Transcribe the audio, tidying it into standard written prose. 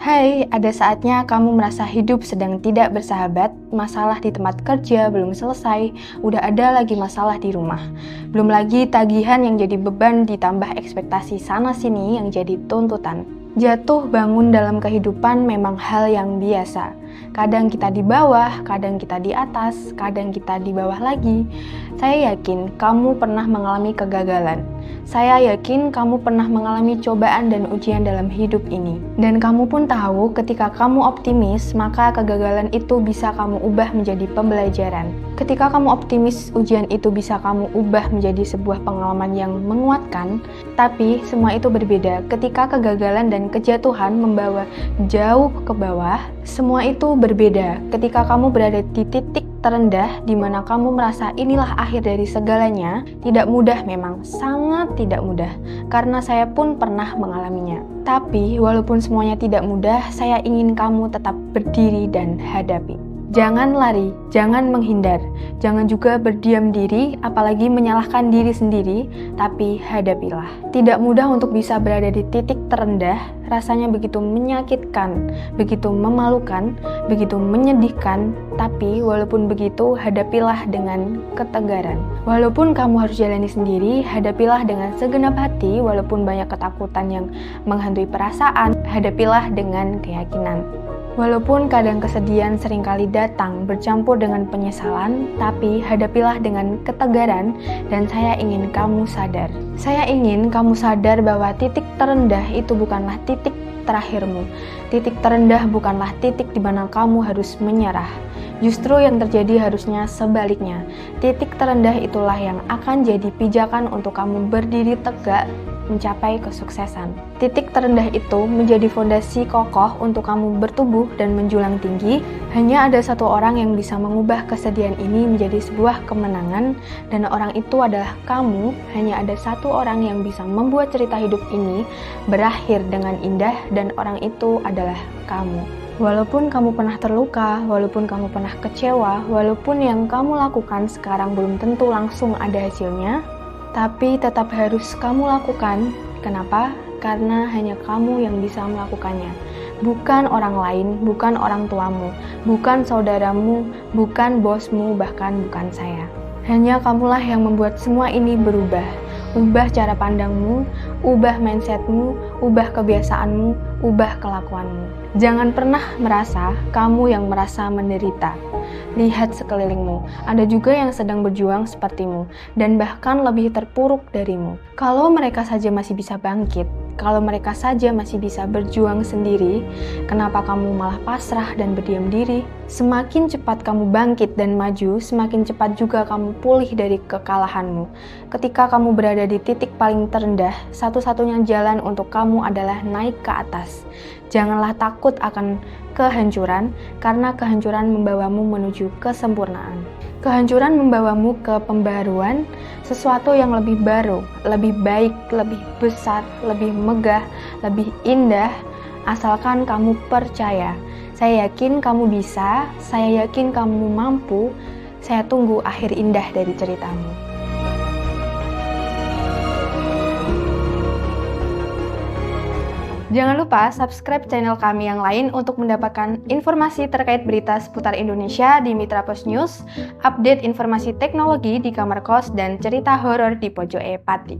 Hai, ada saatnya kamu merasa hidup sedang tidak bersahabat, masalah di tempat kerja belum selesai, udah ada lagi masalah di rumah. Belum lagi tagihan yang jadi beban ditambah ekspektasi sana-sini yang jadi tuntutan. Jatuh bangun dalam kehidupan memang hal yang biasa. Kadang kita di bawah, kadang kita di atas, kadang kita di bawah lagi. Saya yakin kamu pernah mengalami kegagalan. Saya yakin kamu pernah mengalami cobaan dan ujian dalam hidup ini. Dan kamu pun tahu ketika kamu optimis, maka kegagalan itu bisa kamu ubah menjadi pembelajaran. Ketika kamu optimis, ujian itu bisa kamu ubah menjadi sebuah pengalaman yang menguatkan. Tapi semua itu berbeda ketika kegagalan dan kejatuhan membawa jauh ke bawah. Semua itu berbeda ketika kamu berada di titik terendah di mana kamu merasa inilah akhir dari segalanya. Tidak mudah memang, sangat tidak mudah, karena saya pun pernah mengalaminya. Tapi walaupun semuanya tidak mudah, saya ingin kamu tetap berdiri dan hadapi. Jangan lari, jangan menghindar, jangan juga berdiam diri, apalagi menyalahkan diri sendiri, tapi hadapilah. Tidak mudah untuk bisa berada di titik terendah, rasanya begitu menyakitkan, begitu memalukan, begitu menyedihkan, tapi walaupun begitu, hadapilah dengan ketegaran. Walaupun kamu harus jalani sendiri, hadapilah dengan segenap hati, walaupun banyak ketakutan yang menghantui perasaan, hadapilah dengan keyakinan. Walaupun kadang kesedihan seringkali datang bercampur dengan penyesalan, tapi hadapilah dengan ketegaran dan saya ingin kamu sadar. Saya ingin kamu sadar bahwa titik terendah itu bukanlah titik terakhirmu. Titik terendah bukanlah titik di mana kamu harus menyerah. Justru yang terjadi harusnya sebaliknya. Titik terendah itulah yang akan jadi pijakan untuk kamu berdiri tegak mencapai kesuksesan. Titik terendah itu menjadi fondasi kokoh untuk kamu bertumbuh dan menjulang tinggi. Hanya ada satu orang yang bisa mengubah kesedihan ini menjadi sebuah kemenangan, dan orang itu adalah kamu. Hanya ada satu orang yang bisa membuat cerita hidup ini berakhir dengan indah, dan orang itu adalah kamu. Walaupun kamu pernah terluka, walaupun kamu pernah kecewa, walaupun yang kamu lakukan sekarang belum tentu langsung ada hasilnya, tapi tetap harus kamu lakukan. Kenapa? Karena hanya kamu yang bisa melakukannya. Bukan orang lain, bukan orang tuamu, bukan saudaramu, bukan bosmu, bahkan bukan saya. Hanya kamulah yang membuat semua ini berubah. Ubah cara pandangmu, ubah mindsetmu, ubah kebiasaanmu, ubah kelakuanmu. Jangan pernah merasa kamu yang merasa menderita. Lihat sekelilingmu, ada juga yang sedang berjuang sepertimu, dan bahkan lebih terpuruk darimu. Kalau mereka saja masih bisa bangkit, kalau mereka saja masih bisa berjuang sendiri, kenapa kamu malah pasrah dan berdiam diri? Semakin cepat kamu bangkit dan maju, semakin cepat juga kamu pulih dari kekalahanmu. Ketika kamu berada di titik paling terendah, satu-satunya jalan untuk kamu adalah naik ke atas. Janganlah takut akan kehancuran, karena kehancuran membawamu menuju kesempurnaan. Kehancuran membawamu ke pembaruan, sesuatu yang lebih baru, lebih baik, lebih besar, lebih megah, lebih indah, asalkan kamu percaya. Saya yakin kamu bisa, saya yakin kamu mampu, saya tunggu akhir indah dari ceritamu. Jangan lupa subscribe channel kami yang lain untuk mendapatkan informasi terkait berita seputar Indonesia di Mitra Pos News, update informasi teknologi di kamar kos, dan cerita horor di pojok Pati.